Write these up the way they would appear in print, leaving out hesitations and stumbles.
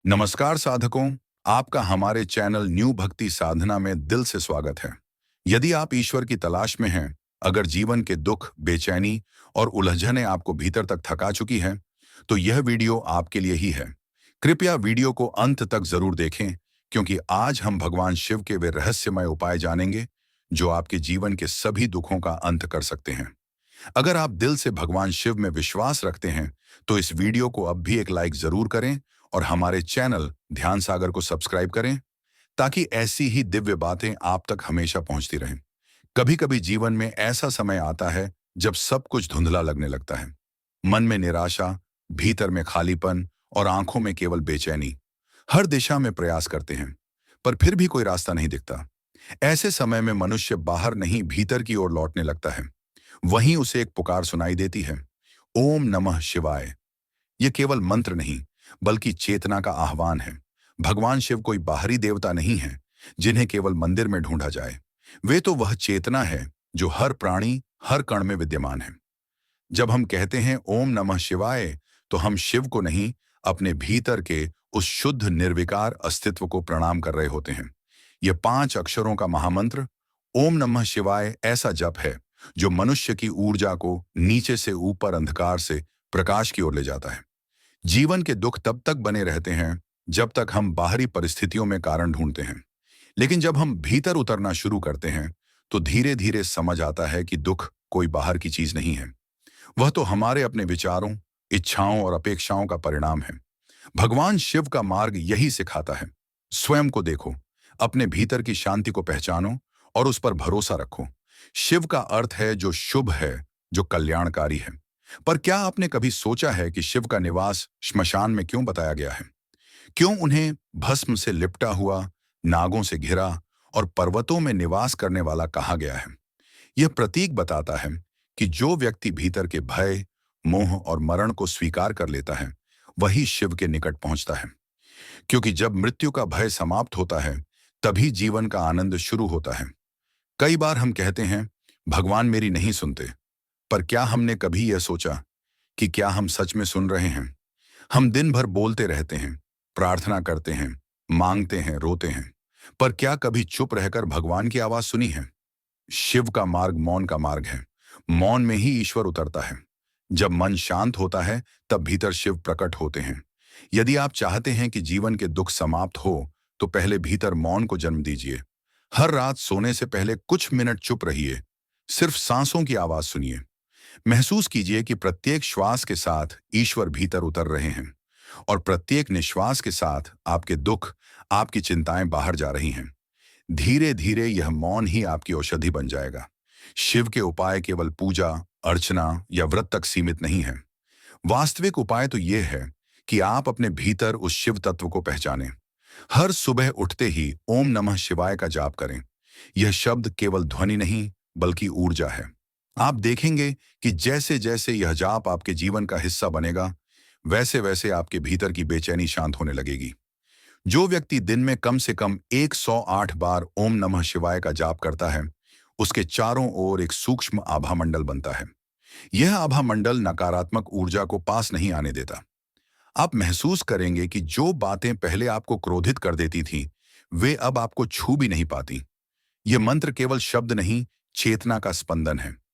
नमस्कार साधकों, आपका हमारे चैनल न्यू भक्ति साधना में दिल से स्वागत है। यदि आप ईश्वर की तलाश में हैं, अगर जीवन के दुख, बेचैनी और उलझनें आपको भीतर तक थका चुकी हैं, तो यह वीडियो आपके लिए ही है। कृपया वीडियो को अंत तक जरूर देखें, क्योंकि आज हम भगवान शिव के वे रहस्यमय उपाय जानेंगे, जो आपके जीवन के सभी दुखों का अंत कर सकते हैं। अगर आप दिल से भगवान शिव में विश्वास रखते हैं, तो इस वीडियो को अब भी एक लाइक जरूर करें और हमारे चैनल ध्यान सागर को सब्सक्राइब करें, ताकि ऐसी ही दिव्य बातें आप तक हमेशा पहुंचती रहें। कभी कभी जीवन में ऐसा समय आता है जब सब कुछ धुंधला लगने लगता है। मन में निराशा, भीतर में खालीपन और आंखों में केवल बेचैनी। हर दिशा में प्रयास करते हैं, पर फिर भी कोई रास्ता नहीं दिखता। ऐसे समय में मनुष्य बाहर नहीं, भीतर की ओर लौटने लगता है। वहीं उसे एक पुकार सुनाई देती है, ओम नमः शिवाय। ये केवल मंत्र नहीं, बल्कि चेतना का आह्वान है। भगवान शिव कोई बाहरी देवता नहीं है, जिन्हें केवल मंदिर में ढूंढा जाए। वे तो वह चेतना है जो हर प्राणी, हर कण में विद्यमान है। जब हम कहते हैं ओम नमः शिवाय, तो हम शिव को नहीं, अपने भीतर के उस शुद्ध निर्विकार अस्तित्व को प्रणाम कर रहे होते हैं। यह 5 अक्षरों का महामंत्र ओम नमः शिवाय ऐसा जप है जो मनुष्य की ऊर्जा को नीचे से ऊपर, अंधकार से प्रकाश की ओर ले जाता है। जीवन के दुख तब तक बने रहते हैं जब तक हम बाहरी परिस्थितियों में कारण ढूंढते हैं, लेकिन जब हम भीतर उतरना शुरू करते हैं, तो धीरे धीरे समझ आता है कि दुख कोई बाहर की चीज नहीं है। वह तो हमारे अपने विचारों, इच्छाओं और अपेक्षाओं का परिणाम है। भगवान शिव का मार्ग यही सिखाता है, स्वयं को देखो, अपने भीतर की शांति को पहचानो और उस पर भरोसा रखो। शिव का अर्थ है जो शुभ है, जो कल्याणकारी है। पर क्या आपने कभी सोचा है कि शिव का निवास श्मशान में क्यों बताया गया है? क्यों उन्हें भस्म से लिपटा हुआ, नागों से घिरा और पर्वतों में निवास करने वाला कहा गया है? यह प्रतीक बताता है कि जो व्यक्ति भीतर के भय, मोह और मरण को स्वीकार कर लेता है, वही शिव के निकट पहुंचता है। क्योंकि जब मृत्यु का भय समाप्त होता है, तभी जीवन का आनंद शुरू होता है। कई बार हम कहते हैं, भगवान मेरी नहीं सुनते, पर क्या हमने कभी यह सोचा कि क्या हम सच में सुन रहे हैं? हम दिन भर बोलते रहते हैं, प्रार्थना करते हैं, मांगते हैं, रोते हैं, पर क्या कभी चुप रहकर भगवान की आवाज सुनी है? शिव का मार्ग मौन का मार्ग है। मौन में ही ईश्वर उतरता है। जब मन शांत होता है, तब भीतर शिव प्रकट होते हैं। यदि आप चाहते हैं कि जीवन के दुख समाप्त हो, तो पहले भीतर मौन को जन्म दीजिए। हर रात सोने से पहले कुछ मिनट चुप रहिए, सिर्फ सांसों की आवाज सुनिए। महसूस कीजिए कि प्रत्येक श्वास के साथ ईश्वर भीतर उतर रहे हैं और प्रत्येक निश्वास के साथ आपके दुख, आपकी चिंताएं बाहर जा रही हैं। धीरे धीरे यह मौन ही आपकी औषधि बन जाएगा। शिव के उपाय केवल पूजा, अर्चना या व्रत तक सीमित नहीं है। वास्तविक उपाय तो यह है कि आप अपने भीतर उस शिव तत्व को पहचानें। हर सुबह उठते ही ओम नमः शिवाय का जाप करें। यह शब्द केवल ध्वनि नहीं, बल्कि ऊर्जा है। आप देखेंगे कि जैसे जैसे यह जाप आपके जीवन का हिस्सा बनेगा, वैसे वैसे आपके भीतर की बेचैनी शांत होने लगेगी। जो व्यक्ति दिन में कम से कम 108 बार ओम नमः शिवाय का जाप करता है, उसके चारों ओर एक सूक्ष्म आभा मंडल बनता है। यह आभा मंडल नकारात्मक ऊर्जा को पास नहीं आने देता। आप महसूस करेंगे कि जो बातें पहले आपको क्रोधित कर देती थीं, वे अब आपको छू भी नहीं पाती। यह मंत्र केवल शब्द नहीं, चेतना का स्पंदन है।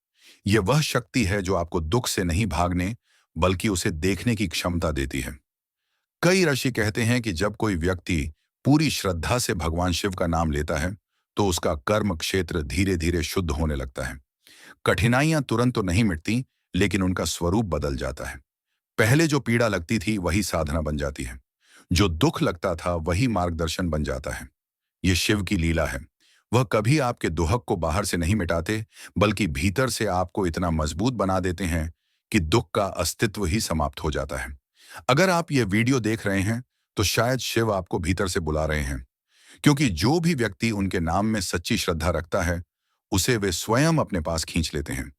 यह वह शक्ति है जो आपको दुख से नहीं भागने, बल्कि उसे देखने की क्षमता देती है। कई ऋषि कहते हैं कि जब कोई व्यक्ति पूरी श्रद्धा से भगवान शिव का नाम लेता है, तो उसका कर्म क्षेत्र धीरे धीरे शुद्ध होने लगता है। कठिनाइयां तुरंत तो नहीं मिटती, लेकिन उनका स्वरूप बदल जाता है। पहले जो पीड़ा लगती थी, वही साधना बन जाती है। जो दुख लगता था, वही मार्गदर्शन बन जाता है। यह शिव की लीला है। वह कभी आपके दुहक को बाहर से नहीं मिटाते, बल्कि भीतर से आपको इतना मजबूत बना देते हैं कि दुख का अस्तित्व ही समाप्त हो जाता है। अगर आप यह वीडियो देख रहे हैं, तो शायद शिव आपको भीतर से बुला रहे हैं, क्योंकि जो भी व्यक्ति उनके नाम में सच्ची श्रद्धा रखता है, उसे वे स्वयं अपने पास खींच लेते हैं।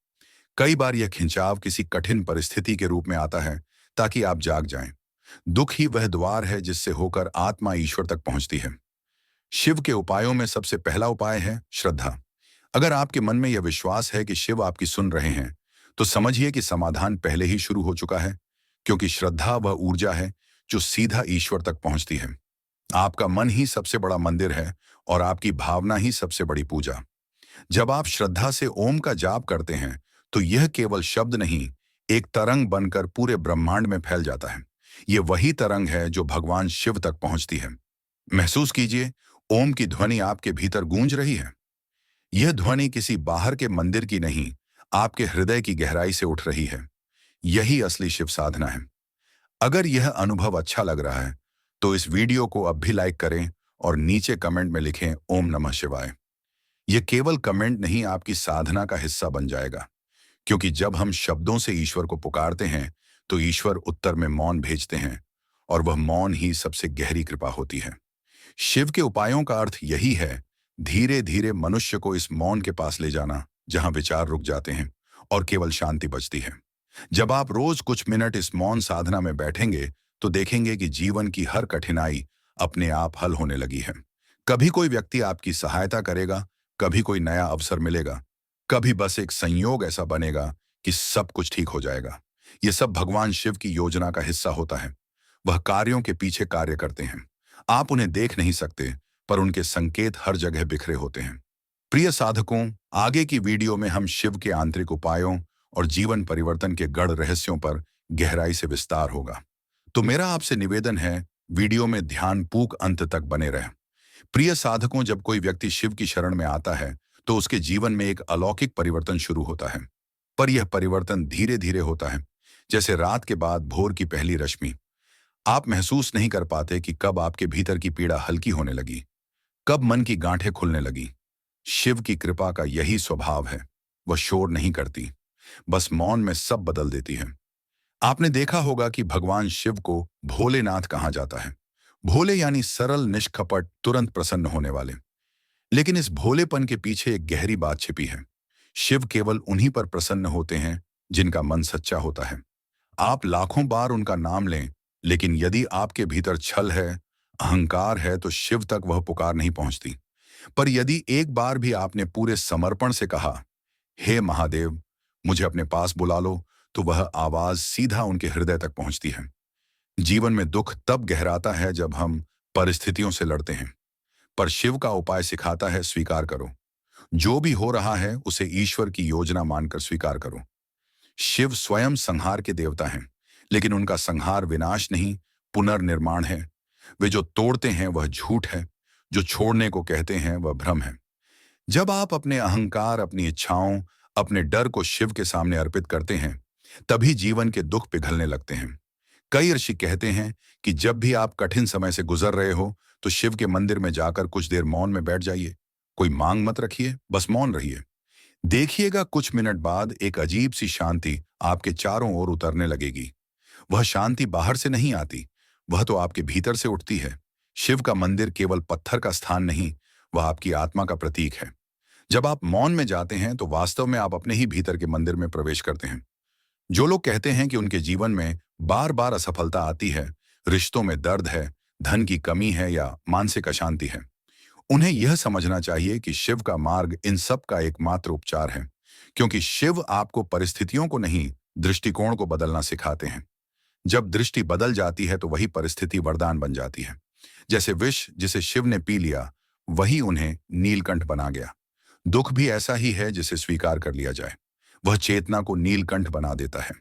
कई बार यह खिंचाव किसी कठिन परिस्थिति के रूप में आता है, ताकि आप जाग जाएं। दुख ही वह द्वार है जिससे होकर आत्मा ईश्वर तक पहुंचती है। शिव के उपायों में सबसे पहला उपाय है श्रद्धा। अगर आपके मन में यह विश्वास है कि शिव आपकी सुन रहे हैं, तो समझिए कि समाधान पहले ही शुरू हो चुका है, क्योंकि श्रद्धा वह ऊर्जा है जो सीधा ईश्वर तक पहुंचती है। आपका मन ही सबसे बड़ा मंदिर है और आपकी भावना ही सबसे बड़ी पूजा। जब आप श्रद्धा से ओम का जाप करते हैं, तो यह केवल शब्द नहीं, एक तरंग बनकर पूरे ब्रह्मांड में फैल जाता है। यह वही तरंग है जो भगवान शिव तक पहुंचती है। महसूस कीजिए, ओम की ध्वनि आपके भीतर गूंज रही है। यह ध्वनि किसी बाहर के मंदिर की नहीं, आपके हृदय की गहराई से उठ रही है। यही असली शिव साधना है। अगर यह अनुभव अच्छा लग रहा है, तो इस वीडियो को अब भी लाइक करें और नीचे कमेंट में लिखें ओम नमः शिवाय। यह केवल कमेंट नहीं, आपकी साधना का हिस्सा बन जाएगा। क्योंकि जब हम शब्दों से ईश्वर को पुकारते हैं, तो ईश्वर उत्तर में मौन भेजते हैं, और वह मौन ही सबसे गहरी कृपा होती है। शिव के उपायों का अर्थ यही है, धीरे धीरे मनुष्य को इस मौन के पास ले जाना, जहां विचार रुक जाते हैं और केवल शांति बचती है। जब आप रोज कुछ मिनट इस मौन साधना में बैठेंगे, तो देखेंगे कि जीवन की हर कठिनाई अपने आप हल होने लगी है। कभी कोई व्यक्ति आपकी सहायता करेगा, कभी कोई नया अवसर मिलेगा, कभी बस एक संयोग ऐसा बनेगा कि सब कुछ ठीक हो जाएगा। ये सब भगवान शिव की योजना का हिस्सा होता है। वह कार्यों के पीछे कार्य करते हैं। आप उन्हें देख नहीं सकते, पर उनके संकेत हर जगह बिखरे होते हैं। प्रिय साधकों, आगे की वीडियो में हम शिव के आंतरिक उपायों और जीवन परिवर्तन के गढ़ रहस्यों पर गहराई से विस्तार होगा। तो मेरा आपसे निवेदन है, वीडियो में ध्यानपूर्वक अंत तक बने रहें। प्रिय साधकों, जब कोई व्यक्ति शिव की शरण में आता है, तो उसके जीवन में एक अलौकिक परिवर्तन शुरू होता है। पर यह परिवर्तन धीरे धीरे होता है, जैसे रात के बाद भोर की पहली रश्मि। आप महसूस नहीं कर पाते कि कब आपके भीतर की पीड़ा हल्की होने लगी, कब मन की गांठें खुलने लगी। शिव की कृपा का यही स्वभाव है। वह शोर नहीं करती, बस मौन में सब बदल देती है। आपने देखा होगा कि भगवान शिव को भोलेनाथ कहा जाता है। भोले यानी सरल, निष्कपट, तुरंत प्रसन्न होने वाले। लेकिन इस भोलेपन के पीछे एक गहरी बात छिपी है। शिव केवल उन्हीं पर प्रसन्न होते हैं जिनका मन सच्चा होता है। आप लाखों बार उनका नाम लें, लेकिन यदि आपके भीतर छल है, अहंकार है, तो शिव तक वह पुकार नहीं पहुंचती। पर यदि एक बार भी आपने पूरे समर्पण से कहा, हे महादेव, मुझे अपने पास बुला लो, तो वह आवाज सीधा उनके हृदय तक पहुंचती है। जीवन में दुख तब गहराता है जब हम परिस्थितियों से लड़ते हैं, पर शिव का उपाय सिखाता है, स्वीकार करो। जो भी हो रहा है उसे ईश्वर की योजना मानकर स्वीकार करो। शिव स्वयं संहार के देवता हैं, लेकिन उनका संहार विनाश नहीं, पुनर्निर्माण है। वे जो तोड़ते हैं वह झूठ है, जो छोड़ने को कहते हैं वह भ्रम है। जब आप अपने अहंकार, अपनी इच्छाओं, अपने डर को शिव के सामने अर्पित करते हैं, तभी जीवन के दुख पिघलने लगते हैं। कई ऋषि कहते हैं कि जब भी आप कठिन समय से गुजर रहे हो, तो शिव के मंदिर में जाकर कुछ देर मौन में बैठ जाइए। कोई मांग मत रखिए, बस मौन रहिए। देखिएगा, कुछ मिनट बाद एक अजीब सी शांति आपके चारों ओर उतरने लगेगी। वह शांति बाहर से नहीं आती, वह तो आपके भीतर से उठती है। शिव का मंदिर केवल पत्थर का स्थान नहीं, वह आपकी आत्मा का प्रतीक है। जब आप मौन में जाते हैं, तो वास्तव में आप अपने ही भीतर के मंदिर में प्रवेश करते हैं। जो लोग कहते हैं कि उनके जीवन में बार बार असफलता आती है, रिश्तों में दर्द है, धन की कमी है या मानसिक अशांति है, उन्हें यह समझना चाहिए कि शिव का मार्ग इन सब का एकमात्र उपचार है। क्योंकि शिव आपको परिस्थितियों को नहीं, दृष्टिकोण को बदलना सिखाते हैं। जब दृष्टि बदल जाती है, तो वही परिस्थिति वरदान बन जाती है। जैसे विष जिसे शिव ने पी लिया, वही उन्हें नीलकंठ बना गया। दुख भी ऐसा ही है जिसे स्वीकार कर लिया जाए, वह चेतना को नीलकंठ बना देता है।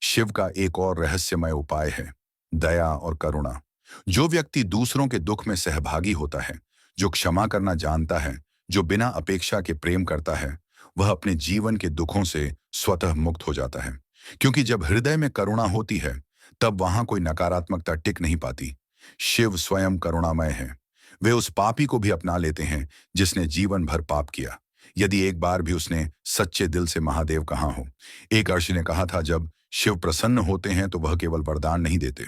शिव का एक और रहस्यमय उपाय है दया और करुणा। जो व्यक्ति दूसरों के दुख में सहभागी होता है, जो क्षमा करना जानता है, जो बिना अपेक्षा के प्रेम करता है, वह अपने जीवन के दुखों से स्वतः मुक्त हो जाता है। क्योंकि जब हृदय में करुणा होती है, तब वहां कोई नकारात्मकता टिक नहीं पाती। शिव स्वयं करुणामय है। वे उस पापी को भी अपना लेते हैं जिसने जीवन भर पाप किया, यदि एक बार भी उसने सच्चे दिल से महादेव कहा हो। एक ऋषि ने कहा था, जब शिव प्रसन्न होते हैं तो वह केवल वरदान नहीं देते,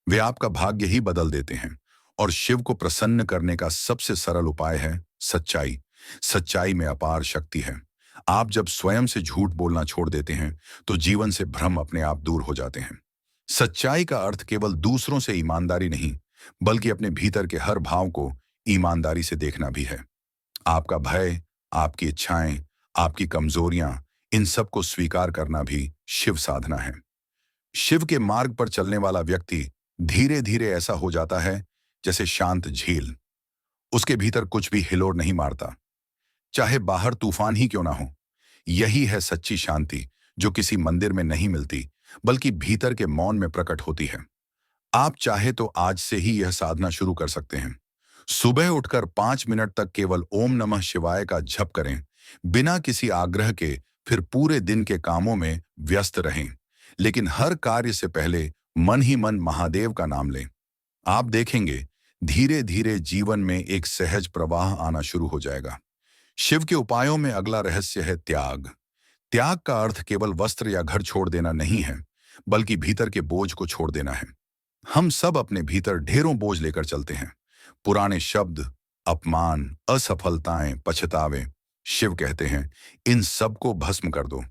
वे आपका भाग्य ही बदल देते हैं। और शिव को प्रसन्न करने का सबसे सरल उपाय है सच्चाई। सच्चाई में अपार शक्ति है। आप जब स्वयं से झूठ बोलना छोड़ देते हैं, तो जीवन से भ्रम अपने आप दूर हो जाते हैं। सच्चाई का अर्थ केवल दूसरों से ईमानदारी नहीं, बल्कि अपने भीतर के हर भाव को ईमानदारी से देखना भी है। आपका भय, आपकी इच्छाएं, आपकी कमजोरियां, इन सब को स्वीकार करना भी शिव साधना है। शिव के मार्ग पर चलने वाला व्यक्ति धीरे धीरे ऐसा हो जाता है जैसे शांत झील। उसके भीतर कुछ भी हिलोर नहीं मारता, चाहे बाहर तूफान ही क्यों ना हो। यही है सच्ची शांति, जो किसी मंदिर में नहीं मिलती, बल्कि भीतर के मौन में प्रकट होती है। आप चाहे तो आज से ही यह साधना शुरू कर सकते हैं। सुबह उठकर 5 मिनट तक केवल ओम नमः शिवाय का जप करें, बिना किसी आग्रह के। फिर पूरे दिन के कामों में व्यस्त रहें, लेकिन हर कार्य से पहले मन ही मन महादेव का नाम लें। आप देखेंगे, धीरे धीरे जीवन में एक सहज प्रवाह आना शुरू हो जाएगा। शिव के उपायों में अगला रहस्य है त्याग। त्याग का अर्थ केवल वस्त्र या घर छोड़ देना नहीं है, बल्कि भीतर के बोझ को छोड़ देना है। हम सब अपने भीतर ढेरों बोझ लेकर चलते हैं। पुराने शब्द, अपमान, असफलताएं, पछतावे। शिव कहते हैं, इन सब को भस्म कर दो।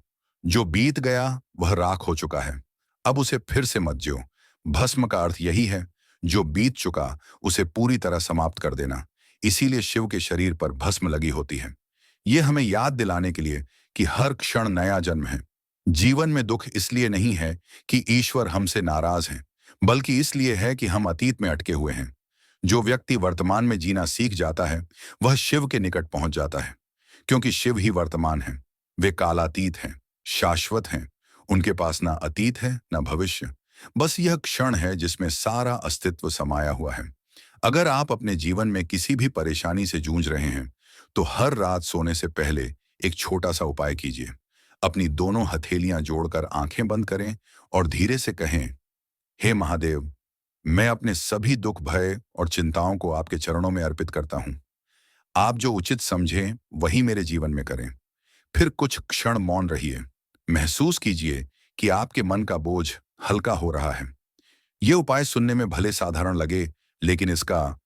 जो बीत गया वह राख हो चुका है, अब उसे फिर से मत ज्यो। भस्म का अर्थ यही है, जो बीत चुका उसे पूरी तरह समाप्त कर देना। इसीलिए शिव के शरीर पर भस्म लगी होती है। यह हमें याद दिलाने के लिए कि हर क्षण नया जन्म है। जीवन में दुख इसलिए नहीं है कि ईश्वर हमसे नाराज हैं, बल्कि इसलिए है कि हम अतीत में अटके हुए हैं। जो व्यक्ति वर्तमान में जीना सीख जाता है, वह शिव के निकट पहुंच जाता है, क्योंकि शिव ही वर्तमान है। वे कालातीत हैं, शाश्वत हैं। उनके पास ना अतीत है ना भविष्य, बस यह क्षण है जिसमें सारा अस्तित्व समाया हुआ है। अगर आप अपने जीवन में किसी भी परेशानी से जूझ रहे हैं, तो हर रात सोने से पहले एक छोटा सा उपाय कीजिए। अपनी दोनों हथेलियां जोड़कर आंखें बंद करें और धीरे से कहें, हे महादेव, मैं अपने सभी दुख, भय और चिंताओं को आपके चरणों में अर्पित करता हूं। आप जो उचित समझें वही मेरे जीवन में करें। फिर कुछ क्षण मौन रहिए। महसूस कीजिए कि आपके मन का बोझ हल्का हो रहा है। ये उपाय सुनने में भले साधारण लगे, लेकिन इसका